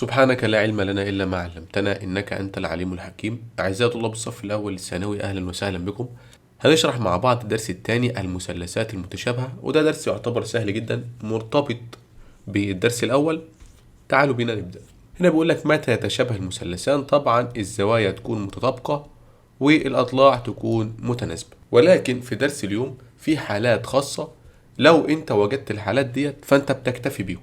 سبحانك لا علم لنا إلا ما علمتنا إنك أنت العليم الحكيم. أعزائي طلاب الصف الأول الثانوي، أهلا وسهلا بكم. هنشرح مع بعض الدرس الثاني المثلثات المتشابهة، وده درس يعتبر سهل جدا مرتبط بالدرس الأول. تعالوا بينا نبدأ. هنا بيقول لك متى يتشابه المثلثان؟ طبعا الزوايا تكون متطابقة والأضلاع تكون متناسبة، ولكن في درس اليوم في حالات خاصة. لو أنت وجدت الحالات ديت فأنت بتكتفي بيهم.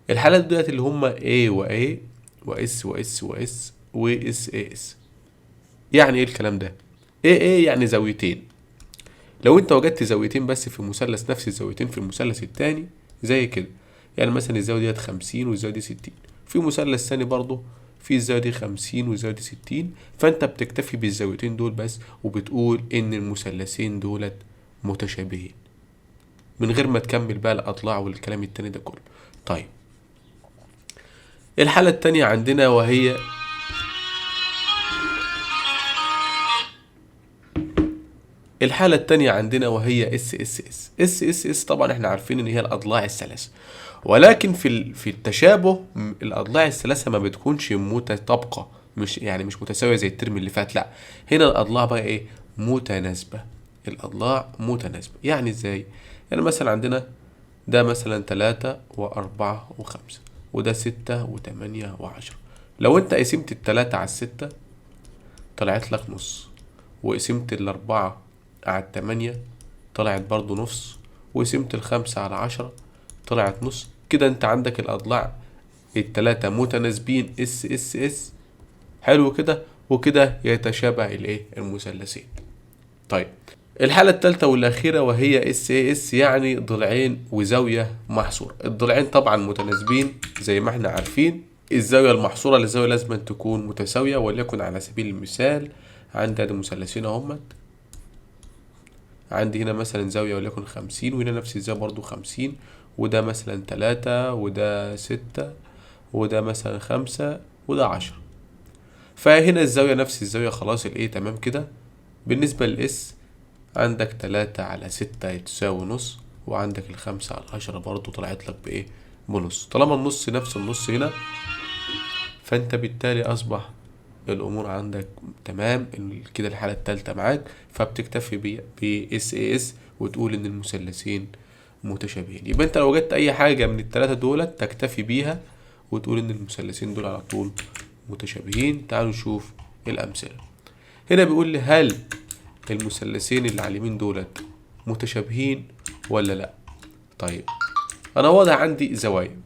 الحالات ديت اللي هما A و A و S و S و S و S A S. يعني ايه الكلام ده؟ A يعني زاويتين. لو انت وجدت زاويتين بس في مثلث، نفس الزاويتين في المثلث التاني زي كده، يعني مثلا الزاوية ديت 50 والزاوية دي 60، في مثلث تاني برضه في الزاوية دي 50 والزاوية دي 60، فانت بتكتفي بالزاويتين دول بس وبتقول ان المثلثين دولت متشابهين من غير ما تكمل بقى الأضلاع والكلام التاني ده كله. طيب، الحالة التانية عندنا وهي اس اس اس. اس اس اس طبعا احنا عارفين ان هي الاضلاع الثلاثة، ولكن في التشابه الاضلاع الثلاثة ما بتكونش متطابقة، مش متساوية زي الترم اللي فات. لا، هنا الاضلاع بقى ايه؟ متناسبة. الاضلاع متناسبة يعني ازاي؟ يعني مثلا عندنا ده مثلا 3 و4 و5، وده 6 و8 و10. لو انت قسمت التلاتة على الستة طلعت لك نص، وقسمت الأربعة على التمانية طلعت برضو نص، وقسمت الخمسة على 10 طلعت نص. كده انت عندك الأضلاع التلاتة متناسبين اس اس اس. حلو كده، وكده يتشابه الايه؟ المثلثين. طيب، الحالة الثالثة والأخيرة وهي اس اس، يعني ضلعين وزاوية محصورة. الضلعين طبعا متناسبين زي ما احنا عارفين. الزاوية المحصورة للزاوية لازم تكون متساوية، وليكن على سبيل المثال عندي ادي مثلثين اهمت. عندي هنا مثلا زاوية وليكن 50، وهنا نفس الزاوية برضو 50، وده مثلا 3 وده 6 وده مثلا 5 وده 10. فهنا الزاوية نفس الزاوية، خلاص الايه تمام كده. بالنسبة للاس عندك 3 على 6 تساوي نص، وعندك الخمسة على 10 برضو طلعت لك بإيه؟ بنص. طالما النص نفس النص هنا، فأنت بالتالي أصبح الأمور عندك تمام. كده الحالة التالتة معاك، فبتكتفي ب SAS وتقول إن المثلثين متشابهين. يبقى أنت لو وجدت أي حاجة من التلاتة دولت تكتفي بيها وتقول إن المثلثين دول على طول متشابهين. تعالوا نشوف الأمثلة. هنا بيقول لي هل المثلثين اللي على اليمين دولت متشابهين ولا لا؟ طيب، انا واضح عندي زوايا،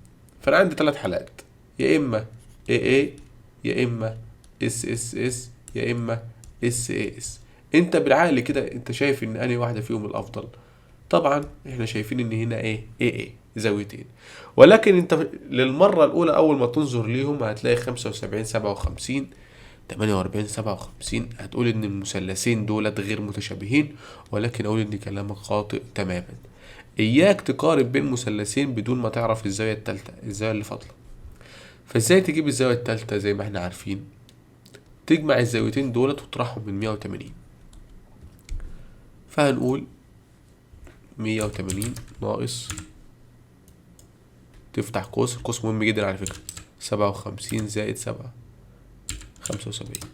فانا عندي ثلاث حالات: يا اما AA، يا اما SSS، يا اما SAS. انت بالعقل كده انت شايف ان انهي واحده فيهم الافضل؟ طبعا احنا شايفين ان هنا ايه؟ AA زاويتين. ولكن انت للمره الاولى اول ما تنظر ليهم هتلاقي 75 57 48 57، هتقول ان المثلثين دولت غير متشابهين، ولكن اقول ان كلامك خاطئ تماما. اياك تقارن بين مثلثين بدون ما تعرف الزاوية التالتة، الزاوية اللي فاضلة. فازاي تجيب الزاوية التالتة؟ زي ما احنا عارفين، تجمع الزاويتين دولت وتطرحهم من 180. فهنقول 180 ناقص، تفتح قوس، القوس مهم جدا على فكرة، 57 زائد 7 75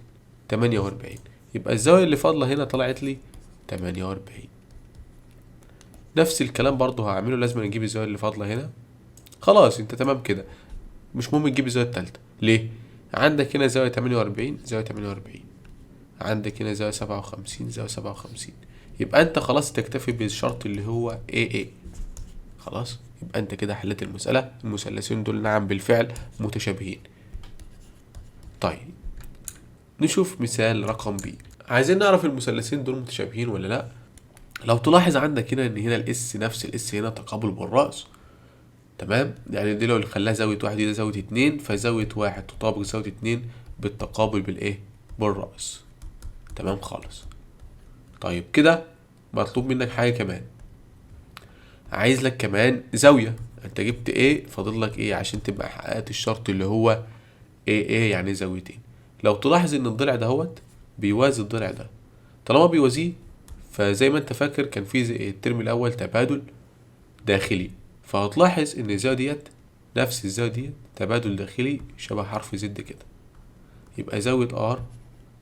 48. يبقى الزاوية اللي فاضلة هنا طلعت لي 48. نفس الكلام برضو هعمله، لازم نجيب الزاوية اللي فاضلة هنا. خلاص انت تمام كده، مش مهم تجيب الزاوية التالتة. ليه؟ عندك هنا زاوية 48 زاوية 48، عندك هنا زاوية 57 زاوية 57. يبقى انت خلاص تكتفي بالشرط اللي هو AA. خلاص، يبقى انت كده حليت المسألة. المثلثين دول نعم بالفعل متشابهين. طيب، نشوف مثال رقم B. عايزين نعرف المثلثين دول متشابهين ولا لا. لو تلاحظ عندك هنا ان هنا الاس نفس الاس هنا تقابل بالرأس. تمام، يعني دي لو اللي خلاها زاوية واحد دي زاوية اتنين، فزاوية واحد تطابق زاوية اتنين بالتقابل بالايه؟ بالرأس. تمام خالص. طيب كده مطلوب منك حاجة كمان، عايز لك كمان زاوية. انت جبت ايه، فاضل لك ايه عشان تبقى حققت الشرط اللي هو ايه يعني زاويتين. لو تلاحظ ان الضلع دهوت بيوازي الضلع ده، طالما بيوازيه فزي ما انت فاكر كان في زي الترم الاول تبادل داخلي، فهتلاحظ ان الزاوية ديت نفس الزاوية ديت تبادل داخلي شبه حرف زد كده. يبقى زاوية R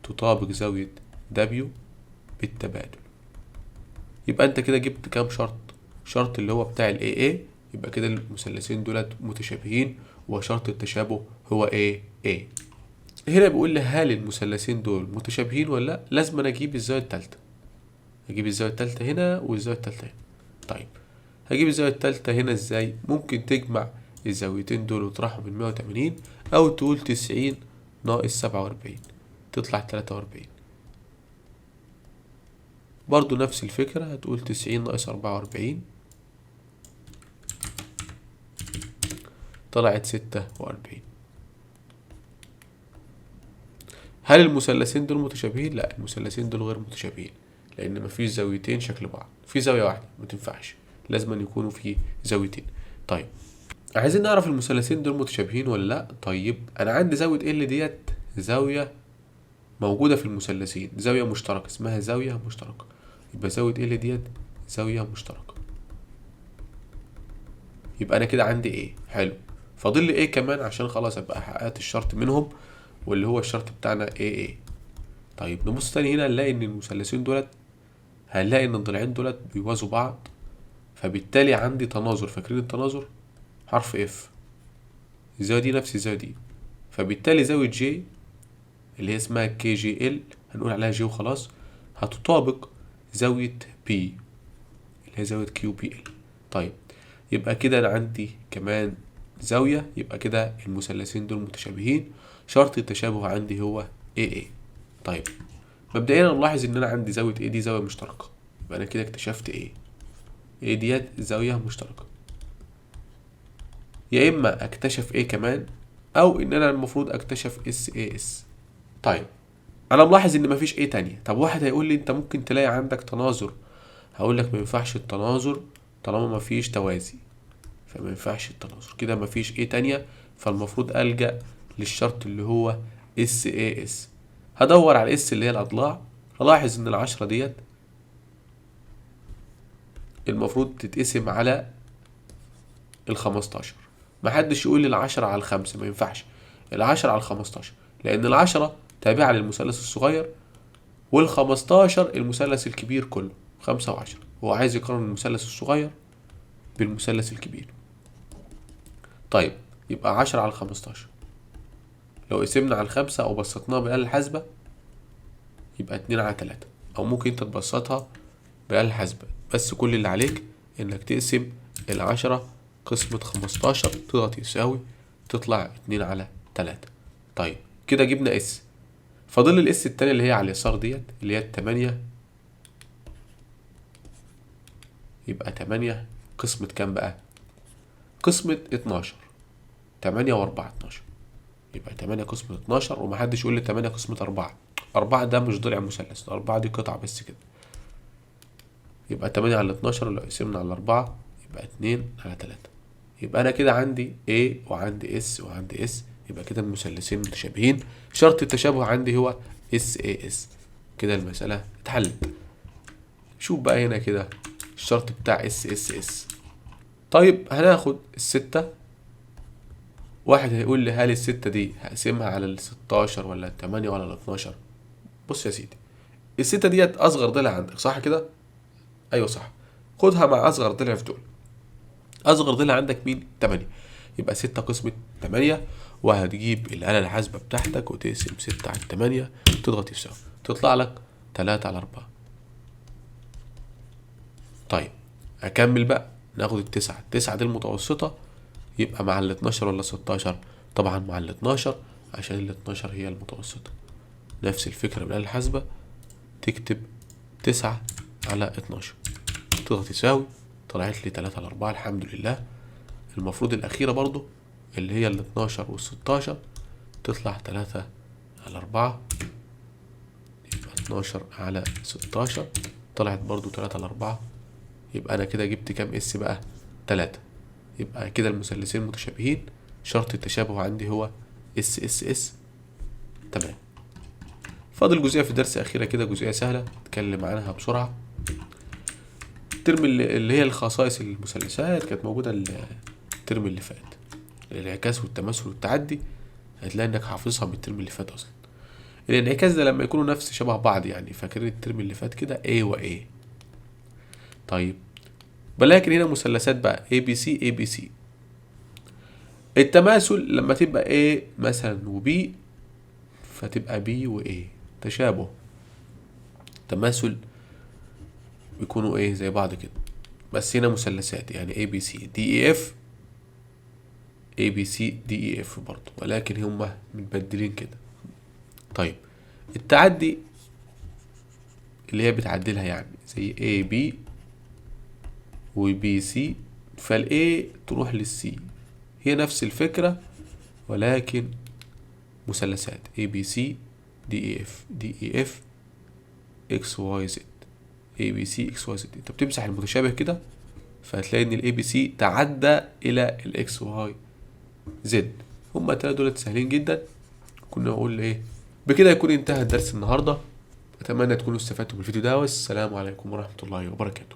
تطابق زاوية W بالتبادل. يبقى انت كده جبت كام شرط؟ شرط اللي هو بتاع ال AA، يبقى كده المثلثين دولت متشابهين وشرط التشابه هو A. هنا بيقول لي هل المثلثين دول متشابهين ولا لا؟ لازم انا اجيب الزاوية التالتة. هجيب الزاوية التالتة هنا والزاوية التالتة هنا. طيب هجيب الزاوية التالتة هنا ازاي؟ ممكن تجمع الزاويتين دول وتطرحهم من 180، او تقول 90 ناقص 47 تطلع 43. برضو نفس الفكرة، هتقول 90 ناقص 44 طلعت 46. هل المثلثين دول متشابهين؟ لا، المثلثين دول غير متشابهين، لان مفيش زاويتين شكل بعض، في زاوية واحدة متنفعش، لازم أن يكونوا في زاويتين. طيب عايزين نعرف المثلثين دول متشابهين ولا لا. طيب انا عندي زاوية ال ديت زاوية موجودة في المثلثين، زاوية مشتركة اسمها زاوية مشتركة، يبقى زاوية ال ديت زاوية مشتركة. يبقى انا كده عندي ايه حلو، فاضل لي ايه كمان عشان خلاص ابقى حققت الشرط منهم، واللي هو الشرط بتاعنا ايه. طيب نبص تاني هنا نلاقي ان المثلثين دولت، هنلاقي ان الضلعين دولت بيوازوا بعض، فبالتالي عندي تناظر. فاكرين التناظر؟ حرف اف، الزاوية دي نفس الزاوية دي، فبالتالي زاوية جي اللي هي اسمها كي جي ال هنقول عليها جي وخلاص، هتطابق زاوية بي اللي هي زاوية كيو بي ال. طيب يبقى كده انا عندي كمان زاوية، يبقى كده المثلثين دول متشابهين، شرط التشابه عندي هو ايه. طيب مبدئيا انا ملاحظ ان انا عندي زاوية ايه دي زاوية مشتركة، يبقى انا كده اكتشفت ايه ديت زاوية مشتركة. يا اما اكتشف ايه كمان، او ان انا المفروض اكتشف اس. طيب انا ملاحظ ان مفيش ايه تانية. طب واحد هيقول لي انت ممكن تلاقي عندك تناظر، هقول لك ما ينفعش التناظر طالما مفيش توازي، فما ينفعش التناظر كده، مفيش ايه تانية، فالمفروض الجأ للشرط اللي هو اس. هدور على الاس اللي هي الاضلاع، هلاحظ ان العشرة ديت المفروض تتقسم على ال15. محدش يقول لي ال10 على ال5، ما ينفعش، ال10 على ال15، لان ال10 تابعة للمثلث الصغير، وال15 المثلث الكبير كله 5 و10. هو عايز يقارن المثلث الصغير بالمثلث الكبير. طيب يبقى 10 على 15 لو قسمنا على 5 او بسطناها بالآلة الحاسبة يبقى 2 على 3، او ممكن انت تبسطها بالآلة الحاسبة، بس كل اللي عليك انك تقسم 10 قسمة 15 تضغط يساوي تطلع 2 على 3. طيب كده جبنا اس، فاضل الاس التانية اللي هي على اليسار ديت اللي هي 8. يبقى 8 قسمة كام بقى؟ قسمة 12. 8 و4 12، يبقى 8 قسمة 12. ومحدش يقول لي 8 قسمة 4، 4 ده مش ضلع مثلث، 4 دي قطعة بس كده. يبقى 8 على 12 لو قسمنا على 4 يبقى 2 على 3. يبقى أنا كده عندي A وعندي S وعندي S، يبقى كده المثلثين متشابهين، شرط التشابه عندي هو SAS. كده المسألة اتحلت. شوف بقى هنا كده الشرط بتاع SSS. طيب هناخد الستة. واحد هيقول لي هل الستة دي هقسمها على ال16 ولا ال8 ولا ال12؟ بص يا سيدي، الستة ديت أصغر ضلع عندك صح كده؟ أيوة صح، خدها مع أصغر ضلع في دول. أصغر ضلع عندك مين؟ 8. يبقى 6 قسمة 8، وهتجيب الآلة الحاسبة بتاعتك وتقسم 6 على 8 تضغط يساوي تطلع لك 3 على 4. طيب أكمل بقى، ناخد التسعة. التسعة دي المتوسطة، يبقى مع ال12 ولا 16؟ طبعا مع ال12 عشان ال12 هي المتوسطة. نفس الفكرة بالآلة الحاسبة، تكتب 9 على 12 تضغط يساوي طلعت لي 3 على 4. الحمد لله. المفروض الأخيرة برضو اللي هي ال12 وال16 تطلع 3 على 4، يبقى 12 على 16 طلعت برضو 3 على 4. يبقى أنا كده جبت كام اس بقى؟ 3. يبقى كده المثلثين متشابهين، شرط التشابه عندي هو SSS. تمام. فاضل جزئية في الدرس أخيرة كده، جزئية سهلة نتكلم عنها بسرعة. الترم اللي هي الخصائص المثلثات كانت موجودة الترم اللي فات. الانعكاس والتماثل والتعدي هتلاقي انك حافظها من الترم اللي فات اصلا. الانعكاس ده لما يكونوا نفس شبه بعض، يعني فاكرين الترم اللي فات كده A و A. طيب ولكن هنا مثلثات بقى ABC ABC. التماثل لما تبقى A مثلا و B فتبقى B و A، تشابه. تماثل بيكونوا ايه زي بعض كده، بس هنا مثلثات يعني ABCDEF ABCDEF برضه، ولكن هما متبدلين كده. طيب التعدي اللي هي بتعدلها يعني زي AB و BC، فالA تروح للC، هي نفس الفكرة ولكن مثلثات ABCDEF XYZ ABC XYZ. انت بتمسح المتشابه كده فهتلاقي ان الاي بي سي تعدى الى الاكس واي زد. هما التلاتة دول سهلين جدا. كنا نقول ايه بكده يكون انتهى الدرس النهارده. اتمنى تكونوا استفدتوا من الفيديو ده، والسلام عليكم ورحمة الله وبركاته.